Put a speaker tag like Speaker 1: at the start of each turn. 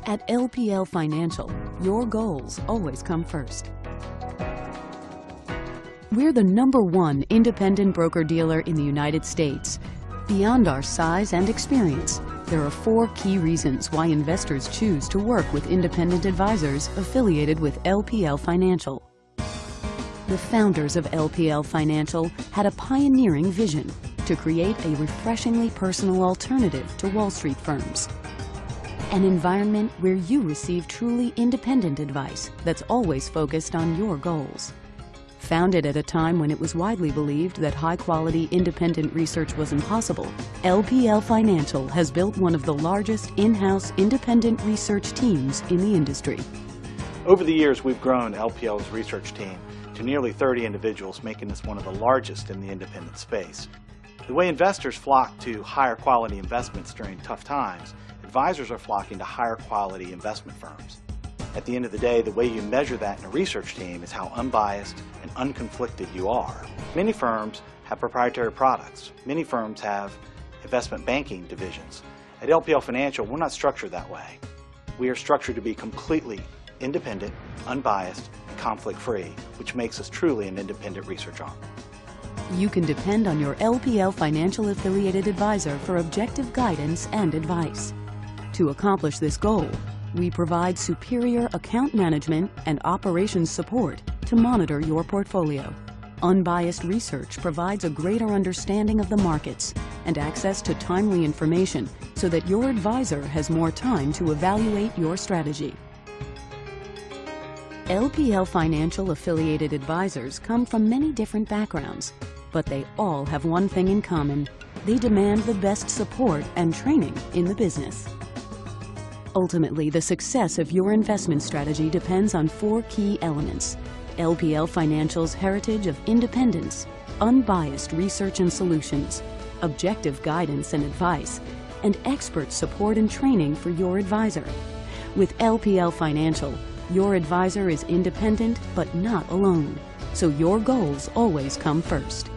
Speaker 1: At LPL Financial, your goals always come first. We're the #1 independent broker-dealer in the United States. Beyond our size and experience, there are 4 key reasons why investors choose to work with independent advisors affiliated with LPL Financial. The founders of LPL Financial had a pioneering vision to create a refreshingly personal alternative to Wall Street firms. An environment where you receive truly independent advice that's always focused on your goals. Founded at a time when it was widely believed that high-quality independent research was impossible, LPL Financial has built one of the largest in-house independent research teams in the industry.
Speaker 2: Over the years, we've grown LPL's research team to nearly 30 individuals, making us one of the largest in the independent space. The way investors flock to higher quality investments during tough times, advisors are flocking to higher quality investment firms. At the end of the day, the way you measure that in a research team is how unbiased and unconflicted you are. Many firms have proprietary products. Many firms have investment banking divisions. At LPL Financial, we're not structured that way. We are structured to be completely independent, unbiased, and conflict-free, which makes us truly an independent research arm.
Speaker 1: You can depend on your LPL Financial affiliated advisor for objective guidance and advice. To accomplish this goal, we provide superior account management and operations support to monitor your portfolio. Unbiased research provides a greater understanding of the markets and access to timely information so that your advisor has more time to evaluate your strategy. LPL Financial affiliated advisors come from many different backgrounds, but they all have one thing in common. They demand the best support and training in the business. Ultimately, the success of your investment strategy depends on 4 key elements: LPL Financial's heritage of independence, unbiased research and solutions, objective guidance and advice, and expert support and training for your advisor. With LPL Financial, your advisor is independent but not alone, so your goals always come first.